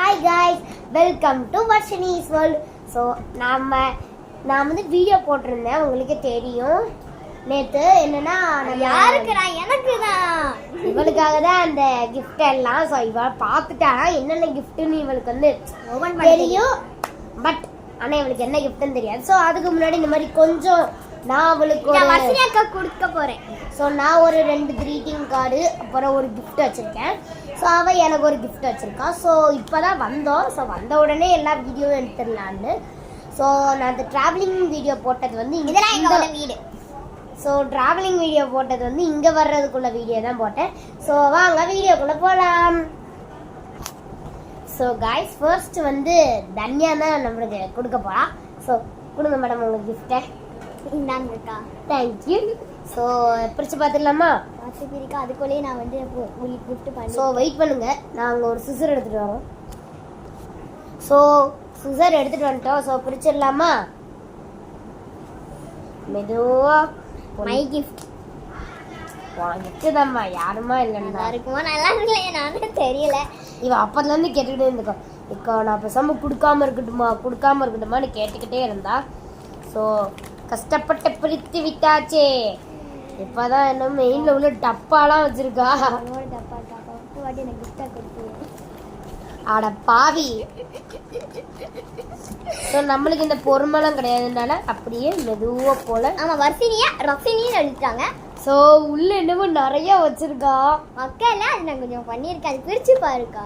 Hi guys, welcome to Varshini's World. So நான் வந்து video போட்டிருந்தேன், உங்களுக்கு தெரியும். நேற்று என்னன்னா யாருக்குறா எனக்கு தான் இவளுக்காக தான் அந்த கிஃப்ட் எல்லாம். ஸோ இவ பார்த்துட்டா என்னென்ன கிஃப்ட்னு இவளுக்கு வந்து தெரியும், பட் ஆனால் இவளுக்கு என்ன கிஃப்ட்னு தெரியாது. ஸோ அதுக்கு முன்னாடி இந்த மாதிரி கொஞ்சம் நான் அவளுக்கு வர்ஷினியாக்கா கொடுக்க போறேன். ஸோ நான் ஒரு 2 கிரீட்டிங் கார்டு அப்புறம் ஒரு கிஃப்ட் வச்சுருக்கேன். ஸோ அவள் எனக்கு ஒரு கிஃப்ட் வச்சுருக்கான். ஸோ இப்போ தான் வந்தோம். ஸோ வந்த உடனே எல்லா வீடியோவும் எடுத்துடலான்னு. ஸோ நான் அந்த ட்ராவலிங் வீடியோ போட்டது வந்து இதெல்லாம் எங்களோட வீடு. ஸோ ட்ராவலிங் வீடியோ போட்டது வந்து இங்கே வர்றதுக்குள்ள வீடியோ தான் போட்டேன். ஸோ வாங்க வீடியோக்குள்ளே போகலாம். ஸோ காய்ஸ், ஃபர்ஸ்ட் வந்து தன்யா தான் நம்மளுக்கு கொடுக்க போகிறா. ஸோ கொடுங்க மேடம் உங்களுக்கு கிஃப்ட்டை. இந்தாங்கக்கா. தேங்க்யூ. ஸோ பிரித்து பார்த்துடலாமா? பார்த்துக்கிறீக்கா. அதுக்குள்ளேயே நான் வந்து உங்களுக்கு கிஃப்ட் பண்ணி. ஸோ வெயிட் பண்ணுங்க, நாங்கள் ஒரு சிசர் எடுத்துகிட்டு வரோம். ஸோ சிசர் எடுத்துகிட்டு வந்துட்டோம். ஸோ பிரிச்சிடலாமா? மெதுவாக மை கிஃப்ட் கிஃப்ட்டு தான்மா, யாருமா இல்லைன்னா இருக்குமா நல்லா இல்லையே நானே தெரியல. இவன் அப்போதுலேருந்து கேட்டுக்கிட்டே இருந்துக்கோ, இப்போ நான் பேசாமல் கொடுக்காம இருக்கட்டுமான்னு கேட்டுக்கிட்டே இருந்தா. ஸோ கஷ்டப்பட்டு பிரித்து விட்டாச்சே. இப்போதான் என்ன மெயினில் உள்ள டப்பாலாம் வச்சிருக்கா. அட பாவி. ஸோ நம்மளுக்கு இந்த பொறுமைலாம் கிடையாதுனால அப்படியே மெதுவாக போல. ஆமாம், ரஃபினின்னு எழுதிட்டாங்க. ஸோ உள்ள என்னமோ நிறைய வச்சிருக்கா. மக்கள் அது நான் கொஞ்சம் பண்ணியிருக்கேன். அது பிரிச்சு பாருக்கா,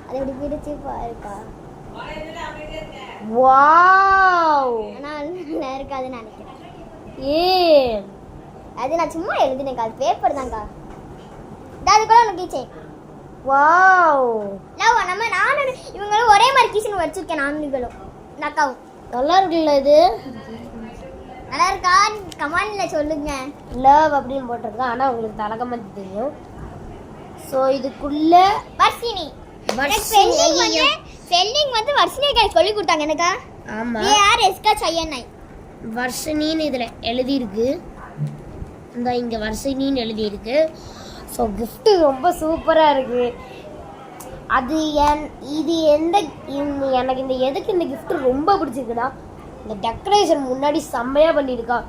அது எப்படி பிரிச்சு பாருக்கா. வாவ், ஆனால் நல்லா இருக்காதுன்னு நினைக்கிறேன். ஏன் அது நான் சும்மா எழுதினேக்கா, அது பேப்பர் தான்க்கா. அது கூட உனக்கு கீச்சேன். வாவ், நம்ம நானும் இவங்களும் ஒரே மாதிரி கீச்சன் வச்சிருக்கேன். நானுங்களும் அக்காவும். நல்லா இருக்குல்ல இது? நல்லா இருக்கா? கமான்ல சொல்லுங்க. லவ் அப்படின்னு போட்டிருக்கா, ஆனால் உங்களுக்கு தலகமாக தெரியும். ஸோ இதுக்குள்ள வர்ஷினி ஸ்பெல்லிங் வந்து வர்ஷினிக்கு சொல்லி கொடுத்தாங்க எனக்கா. ஆமாம், ARSKCHINI வர்ஷினின்னு இதில் எழுதியிருக்கு. இந்த இங்கே வர்ஷினின்னு எழுதியிருக்கு. ஸோ கிஃப்ட்டு ரொம்ப சூப்பராக இருக்குது. அது இது எனக்கு இந்த எதுக்கு இந்த கிஃப்ட்டு ரொம்ப பிடிச்சிருக்குன்னா, இந்த டெக்கரேஷன் முன்னாடி செம்மையாக பண்ணியிருக்கா.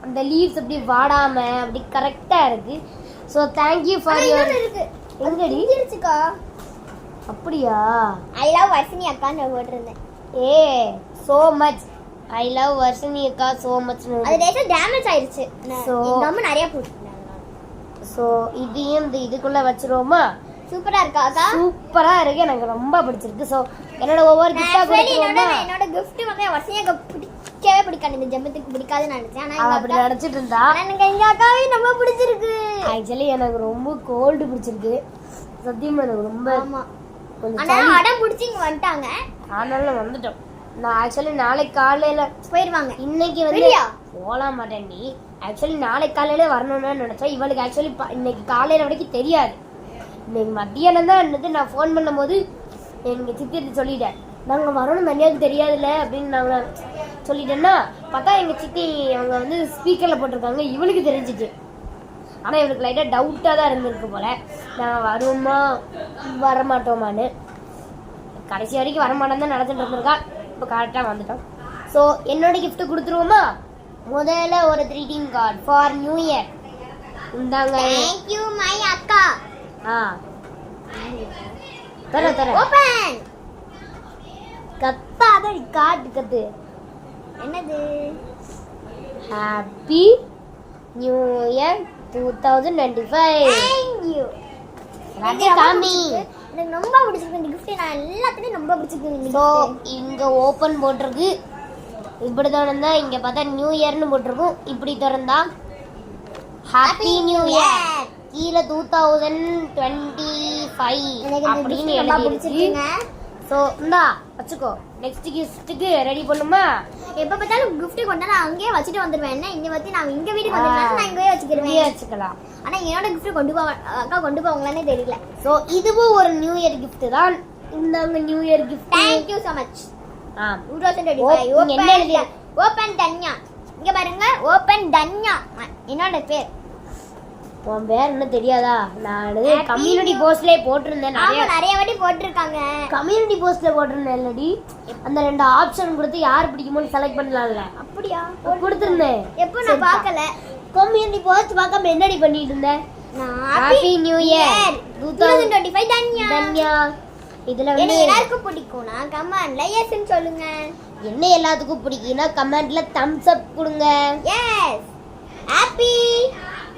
அந்த லீவ்ஸ் அப்படி வாடாமல் அப்படி கரெக்டாக இருக்குது. So thank you for your. எங்கடி இருச்சுக்கா? அப்படியா? ஐ லவ் வர்ஷினி அக்கான்னு போட்டிருந்தேன். so much I love Varshini அக்கா so much. அது லேசா டேமேஜ் ஆயிருச்சு. So நம்ம நிறைய போட்டுட்டாங்க. ஸோ இதையும் இந்த இதுக்குள்ள வச்சிருவோமா? சூப்பரா இருக்கா அக்கா? சூப்பரா இருக்கு, எனக்கு ரொம்ப பிடிச்சிருக்கு. ஸோ என்னோட ஒவ்வொரு கிஃப்டா கொடுத்துருவோமா? என்னோட gift வந்து வர்ஷினி அக்கா பிடிக்கவே பிடிக்காது. இந்த ஜெம்பத்துக்கு பிடிக்காதுன்னு நினைச்சேன். ஆனா அப்படி நினைச்சிட்டு இருந்தா எனக்கு எங்க அக்காவே ரொம்ப பிடிச்சிருக்கு. ஆக்சுவலி எனக்கு ரொம்ப கோல்டு பிடிச்சிருக்கு. சத்தியமா எனக்கு ரொம்ப. ஆமா, கொஞ்சம் ஆனா அடம் பிடிச்சி இங்க வந்துட்டாங்க. ஆனாலும் வந்துட்டோம். நான் ஆக்சுவலி நாளைக்கு காலையில போயிடுவாங்க. இன்னைக்கு வந்து போகலாம் மாட்டேன். நீ ஆக்சுவலி நாளைக்கு காலையில வரணும்னு நினைச்சேன். இவளுக்கு ஆக்சுவலி இன்னைக்கு காலையில வரைக்கும் தெரியாது. இன்னைக்கு மத்தியானம் தான் இருந்தது. நான் ஃபோன் பண்ணும்போது எங்கள் சித்தி சொல்லிட்டேன், நாங்கள் வரணும் தனியாக தெரியாதுல்ல அப்படின்னு நாங்கள் சொல்லிட்டேன்னா, பார்த்தா எங்கள் சித்தி அவங்க வந்து ஸ்பீக்கரில் போட்டிருக்காங்க. இவளுக்கு தெரிஞ்சிச்சு. ஆனால் இவளுக்கு லைட்டாக டவுட்டாக தான் இருந்திருக்கு போல், நான் வருவோமா வரமாட்டோமான்னு. கடைசி வரைக்கும் வரமாட்டேன்னு தான் நடந்துட்டு இருந்திருக்கா. இப்போ கரெக்டாக வந்துட்டோம். ஸோ என்னோட கிஃப்ட் கொடுத்துருவோமா? முதல்ல ஒரு greeting card for new year. இந்தாங்க. Thank you my அக்கா. தர ஓபன். கத்தாத கார்டு கத்து. என்னது? Happy new year 2025. Thank you. காமி, எனக்கு ரொம்ப பிடிச்சிருக்கு இந்த gift. நான் எல்லாத்துலயும் ரொம்ப பிடிச்சிருக்கு. ஸோ இங்க ஓபன் போட்டிருக்கு. இப்படி திறந்தா இங்க பார்த்தா நியூ இயர்னு போட்டிருக்கும். இப்படி திறந்தா ஹாப்பி நியூ இயர், கீழே 2025 அப்படின்னு எழுதிருக்கு. ஸோ இந்தா வச்சுக்கோ. நெக்ஸ்ட் கிஃப்ட்டுக்கு ரெடி பண்ணுமா? எப்போ பார்த்தாலும் gift கொண்டா நான் அங்கேயே வச்சுட்டு வந்துடுவேன். என்ன இங்கே வச்சு நான் இங்கே வீட்டுக்கு வந்துடுவேன். நான் இங்கேயே வச்சுக்கிடுவேன். வச்சுக்கலாம். ஆனால் என்னோட gift கொண்டு அக்கா கொண்டு போவாங்களானே தெரியல. ஸோ இதுவும் ஒரு நியூ இயர் கிஃப்ட் தான். இந்தாங்க new year gift. Thank you so much. 2025 என்ன எழுதியா? ஓபன் தன்யா. இங்க பாருங்க, ஓபன் தன்யா என்னோட பேர். உன் பேர் என்ன தெரியாதா? நான் கம்யூனிட்டி போஸ்ட்லயே போட்டிருந்தேன். நிறைய வாட்டி போட்டிருக்காங்க. கம்யூனிட்டி போஸ்ட்ல போட்டிருந்தேன் இல்லடி, அந்த 2 ஆப்ஷன் கொடுத்து யார் பிடிக்குமோன்னு செலக்ட் பண்ணலாம்ல. அப்படியா? கொடுத்திருந்தேன். எப்போ நான் பார்க்கல. கம்யூனிட்டி போஸ்ட் பார்க்காம என்னடி பண்ணிட்டு இருந்தேன்? Happy new year 2025 Dhanya. Dhanya இதுல என்ன எல்லாருக்கும் பிடிக்கும்னா கமெண்ட்ல எஸ்ன்னு சொல்லுங்க. என்ன எல்லாத்துக்கும் பிடிக்கும்னா கமெண்ட்ல தம்ஸ் அப் கொடுங்க. Yes. Happy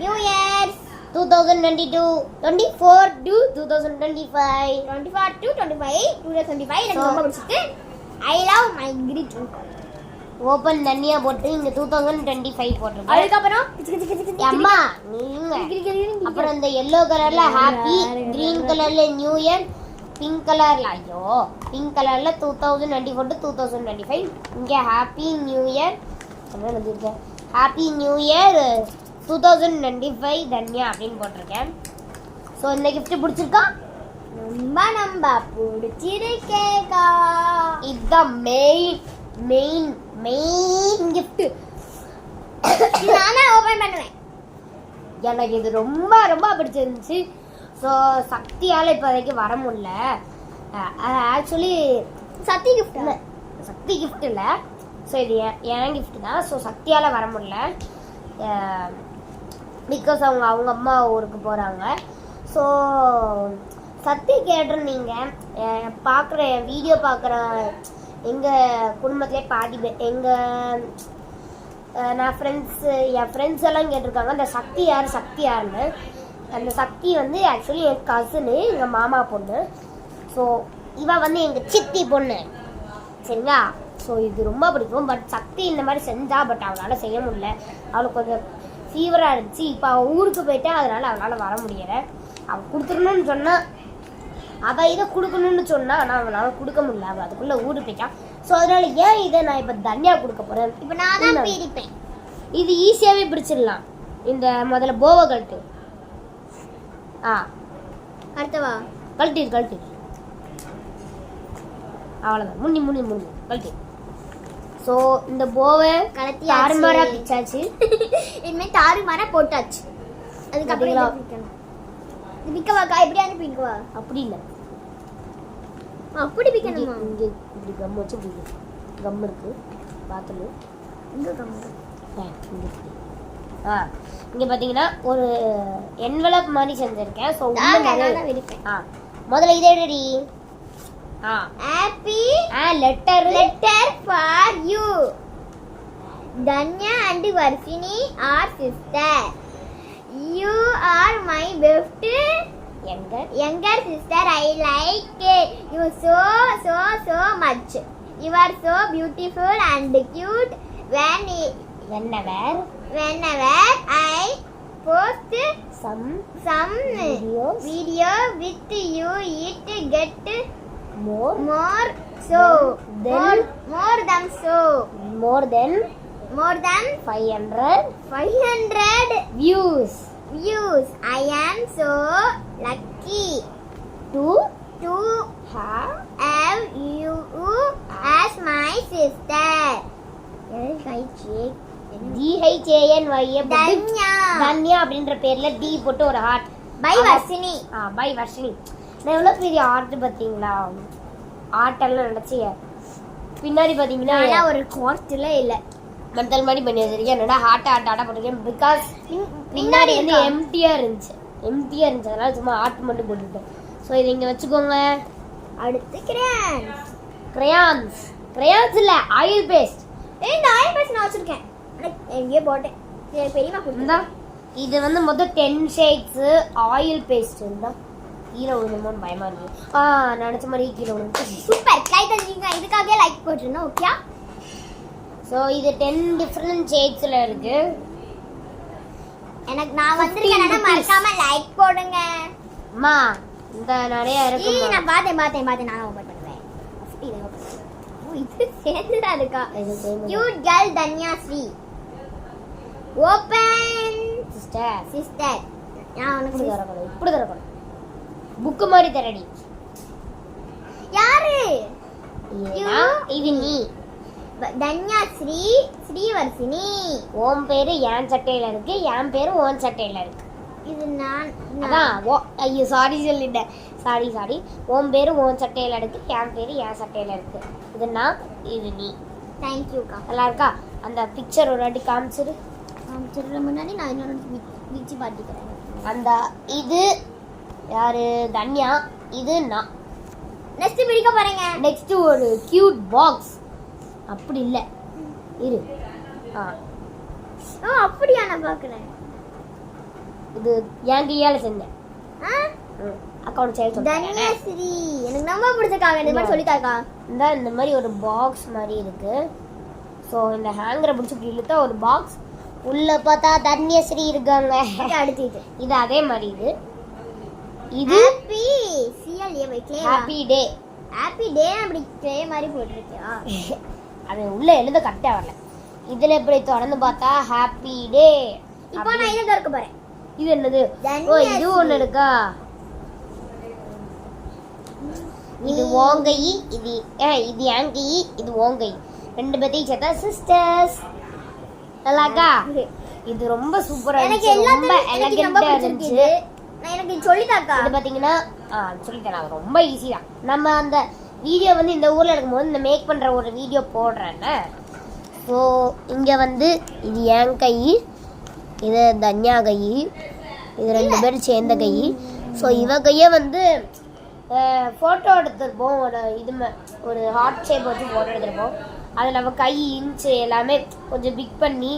new year 2022 24 to 2025 24 to 2025 எனக்கு ரொம்ப பிடிச்சிருக்கு. I love my greeting. Open தனியா போட்டு இங்க 2025 போட்டுருங்க. அதுக்கப்புறம் அம்மா நீங்க அப்புறம் இந்த yellow கலர்ல ஹாப்பி, green கலர்ல நியூ இயர், பிங்க் கலர்ல பிங்க் கலர்ல 2024 to 2025 இங்க ஹாப்பி நியூ இயர் என்ன எழுதிருக்கேன்? ஹாப்பி நியூ இயர் 2025 தன்யா அப்படின்னு போட்டிருக்கேன். ஸோ இந்த gift பிடிச்சிருக்கா? ரொம்ப பிடிச்சிருக்கேக்கா. இதுதான் மெயின் gift. நானே ஓபன் பண்ணுவேன். எனக்கு இது ரொம்ப ரொம்ப பிடிச்சிருந்துச்சு. ஸோ சக்தியால் இப்போதைக்கு வர முடியல. ஆக்சுவலி சக்தி கிஃப்ட் இல்லை, சக்தி கிஃப்ட் இல்லை. ஸோ இது என் கிஃப்ட் தான். ஸோ சக்தியால் வர முடியல பிகாஸ் அவங்க அம்மா ஊருக்கு போகிறாங்க. ஸோ சக்தி கேட்டிருந்தீங்க. பார்க்குற வீடியோ பார்க்குற எங்கள் குடும்பத்திலே பாதி பேர் நான் என் ஃப்ரெண்ட்ஸ் எல்லாம் கேட்டிருக்காங்க அந்த சக்தி யாருன்னு. அந்த சக்தி வந்து ஆக்சுவலி என் கசினு, எங்கள் மாமா பொண்ணு. ஸோ இவள் வந்து எங்கள் சித்தி பொண்ணு, சரிங்களா? ஸோ இது ரொம்ப பிடிக்கும். பட் சக்தி இந்த மாதிரி செஞ்சா, பட் அவளால் செய்ய முடியல. அவளுக்கு கொஞ்சம் ஃபீவராக இருந்துச்சு. இப்போ அவள் ஊருக்கு போயிட்டா, அதனால் அவளால் வர முடியலை. அவள் கொடுத்துடணும்னு சொன்னால், அவள் இதை கொடுக்கணும்னு சொன்னால், ஆனால் அவளால் கொடுக்க முடியல. அவள் அதுக்குள்ளே ஊருக்கு போயிட்டான். ஸோ அதனால் ஏன் இதை நான் இப்போ தனியா கொடுக்க போகிறேன். இப்போ நான் தான் பிரிப்பேன். இது ஈஸியாகவே பிடிச்சிடலாம். இந்த முதல்ல போவை கழட்டு. அடுத்தவா கழட்டு அவ்வளோதான். முன்னி கழட்டு. ஸோ இந்த போவை கலத்தி தாறுமாறா பிச்சாச்சு. இனிமேல் தாறுமாறா போட்டாச்சு. அதுக்கப்புறம் இது பிக்கவாக்கா? எப்படி அனுப்பிக்கவா? அப்படி இல்லை, அப்படி பிக்கணுமா? இங்கே இப்படி கம் வச்சு பிடிக்கும். கம் இருக்கு பார்த்துட்டு இங்கே கம். இங்கே பார்த்தீங்கன்னா ஒரு என்வலப் மாதிரி செஞ்சுருக்கேன். ஸோ முதல்ல இதே ready. Happy letter for you. Dhanya and Varshini are sister. You are my best younger sister. I like you so much. You are so beautiful and cute. Whenever I post some video with you, it get more than 500 views. I am so lucky to have you as my sister. Dhanya அப்படின்ற பேர்ல D போட்டு ஒரு heart. By Varshini. நான் எவ்வளவு பெரிய art பாத்தீங்களா? ஆர்ட்டெல்லாம் நினைச்சு பின்னாடி பாத்தீங்கன்னா ஒரு கோர்ஸ்ல இல்ல மென்டல் மாதிரி பண்ணி வச்சிருக்கேன். என்னடா ஹார்ட் போட்டிருக்கேன் பிகாஸ் பின்னாடி வந்து எம்டியா இருந்துச்சு. அதனால சும்மா ஆர்ட் மட்டும் போட்டுட்டேன். ஸோ இதை இங்கே வச்சுக்கோங்க. அடுத்து கிரையான்ஸ் இல்லை, ஆயில் பேஸ்ட். இந்த ஆயில் பேஸ்ட் நான் வச்சிருக்கேன், எங்கேயோ போட்டேன். பெரியமா கொடுத்தா. இது வந்து மொத்தம் 10 ஷேட்ஸ் ஆயில் பேஸ்ட் இருந்தா கீழே விழுந்தோம்னு பயமா இருக்கு. நினைச்ச மாதிரி கீழே விழுந்து. சூப்பர். லைக் பண்ணிருங்க. இதுக்காகவே லைக் போட்டுருந்தோம். ஓகே. ஸோ இது 10 டிஃப்ரெண்ட் ஷேட்ஸ்ல இருக்கு. எனக்கு நான் வந்திருக்கேன், மறக்காம லைக் போடுங்க. அம்மா இந்த நிறைய இருக்கு. நான் பார்த்தேன் நான் ஓபன் பண்ணுவேன். இது சேர்ந்துடா இருக்கா? Cute girl Dhanya Shri. Open sister. நான் உனக்கு இப்படி தரணும். புக் மாதிரி தரடி. யாரு? இது நீ. தன்யா ஸ்ரீவர்ஷினி. உன் பேரு என் சட்டையில இருக்கு, என் பேரு உன் சட்டையில இருக்கு. இது நான் அதான் ஓ ஐயோ சாரி சொல்லிட்டேன். சாரி உன் பேரு உன் சட்டையில இருக்கு, என் பேரு என் சட்டையில இருக்கு. இது நான், இது நீ. தேங்க் யூ கா. நல்லா இருக்கா? அந்த பிக்சர் ஒரு வாட்டி காமிச்சிரு. சொல்ற முன்னாடி நான் இன்னொரு விச்சி பாட்டிக்கிறேன். அந்த இது யாரு? தன்யா. இது நான். நெக்ஸ்ட் பிடிக்க போறேங்க. நெக்ஸ்ட் ஒரு கியூட் பாக்ஸ். அப்படி இல்ல இரு. ஓ அப்படியா? நான் பார்க்கறேன். இது என் கையால செஞ்சேன். அக்கௌண்ட் சேல் சொல்றேன். தன்யஸ்ரீ எனக்கு ரொம்ப பிடிச்சக்காக இந்த மாதிரி சொல்லிட்டாக்கா. இந்த மாதிரி ஒரு பாக்ஸ் மாதிரி இருக்கு. ஸோ இந்த ஹேங்கரை பிடிச்சி இப்படி இழுத்தா ஒரு பாக்ஸ் உள்ள பார்த்தா தன்யஸ்ரீ இருக்காங்க. அடுத்து இது அதே மாதிரி இது ஹாப்பி சிஎல்ஏ வைக்லே ஹாப்பி டே. ஹாப்பி டே அப்படி ட்ரே மாதிரி போட்டுருக்கியா? அது உள்ள எழுத கரெக்டா வரல. இதுல இப்படி திறந்து பார்த்தா ஹாப்பி டே. இப்போ நான் இத திறக்க போறேன். இது என்னது? ஓ இது ஒண்ணு இருக்கா? இது ஓங்கை, இது இது என் கை, இது ஓங்கை. ரெண்டு பேத்தையும் சேர்த்தா சிஸ்டர்ஸ். நல்லாக்கா? இது ரொம்ப சூப்பரா எனக்கு இருந்துச்சு. ரொம்ப எல்லாத்தையும் ரொம்ப எலகண்டா பிடிச்சிருக்கு. இருந்துச்சு. நான் எனக்கு சொல்லிட்டாக்கா. இது பாத்தீங்கன்னா சொல்லிட்டேன். ரொம்ப ஈஸி தான். நம்ம அந்த வீடியோ வந்து இந்த ஊர்ல இருக்கும்போது இந்த மேக் பண்ற ஒரு வீடியோ போடுறேன்னு. ஸோ இங்க வந்து இது என் கை, இது தன்யா கை, இது ரெண்டு பேரும் சேர்ந்த கை. ஸோ இவ கையை வந்து ஃபோட்டோ எடுத்துருப்போம். ஒரு ஹார்ட் ஷேப் வச்சு ஃபோட்டோ எடுத்துருப்போம். அதில் அவள் கை இன்ச்சு எல்லாமே கொஞ்சம் பிக் பண்ணி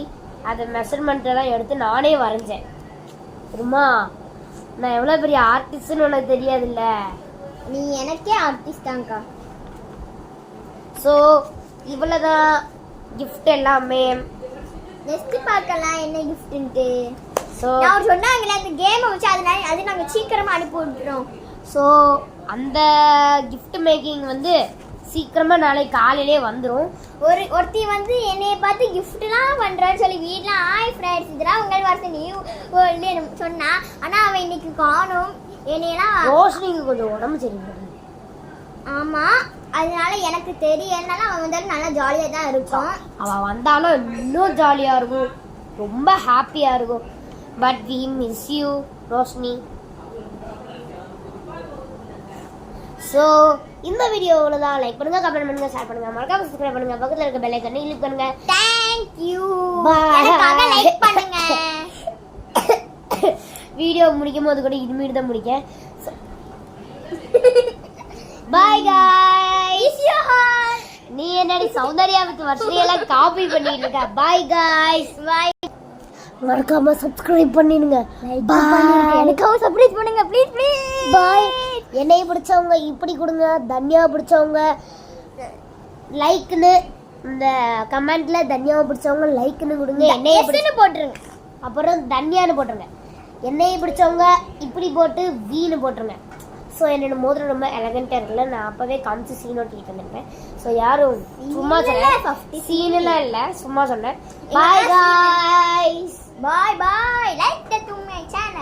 அதை மெஷர்மெண்ட்டெல்லாம் எடுத்து நானே வரைஞ்சேன். தெரியுமா? நான் எவ்வளோ பெரிய ஆர்டிஸ்ட்னு உனக்கு தெரியாதுல்ல. நீ எனக்கே ஆர்டிஸ்ட் தான்க்கா. ஸோ இவ்வளோதான் கிஃப்ட் எல்லாமே. நெக்ஸ்ட் பார்க்கலாம் என்ன கிஃப்ட்ன்ட்டு. ஸோ நான் சொன்னாங்களே அந்த கேமை வச்சு அது நாங்கள் சீக்கிரமாக அனுப்பி விட்டுறோம். ஸோ அந்த கிஃப்ட் மேக்கிங் வந்து சீக்கிரமாக நாளைக்கு காலையிலே வந்துடும். ஒருத்தி வந்து என்னைய பார்த்து கிஃப்ட்லாம் பண்ணுறான்னு சொல்லி வீட்டில் ஆய் ஃப்ரெண்ட்ஸ் இதெல்லாம் உங்கள் வருஷம் நீ சொன்னா. ஆனால் அவன் இன்னைக்கு காணும். என்னையெல்லாம் ரோஷினிக்கு கொஞ்சம் உடம்பு சரியில்லை. ஆமாம், அதனால எனக்கு தெரியனால அவன் வந்தாலும் நல்லா ஜாலியாக தான் இருக்கும். அவன் வந்தாலும் இன்னும் ஜாலியாக இருக்கும், ரொம்ப ஹாப்பியாக இருக்கும். But we miss you Roshini. So இந்த வீடியோவில் தான் லைக் பண்ணுங்க, கமெண்ட் பண்ணுங்க, ஷேர் பண்ணுங்க, மறக்காம சப்ஸ்கிரைப் பண்ணுங்க, பக்கத்தில் இருக்க பெல் ஐகானை கிளிக் பண்ணுங்க. Thank you. Bye. லைக் பண்ணுங்க. வீடியோ முடிக்கும் போது கூட இனிமேல் தான் முடிக்கேன். பாய் गाइस. நீ என்னடி சௌந்தர்யா வித் வர்ஷினியெல்லாம் காப்பி பண்ணிட்டு இருக்க. பாய் गाइस. பாய். மறக்காம சப்ஸ்கிரைப் பண்ணிடுங்க. எனக்காக சப்ஸ்கிரைப் பண்ணுங்க ப்ளீஸ் ப்ளீஸ். பாய். என்னை பிடிச்சவங்க இப்படி கொடுங்க, தன்யா பிடிச்சவங்க லைக்னு இந்த கமெண்ட்ல தன்யாவை பிடிச்சவங்க லைக்னு கொடுங்க. என்னைய எஸ்னு போட்டுருங்க. அப்புறம் தன்யான்னு போட்டுருங்க. என்னைய பிடிச்சவங்க இப்படி போட்டு வீணு போட்டுருங்க. ஸோ என்னோட மோதிரம் ரொம்ப எலகண்டாக இருக்குல்ல, நான் அப்போவே காமிச்சு சீன் ஓட்டிட்டு வந்துருப்பேன். ஸோ யாரும் சும்மா சொன்னேன், சீனெல்லாம் இல்லை, சும்மா சொன்னேன். பாய் guys. Bye bye. Like the to my channel.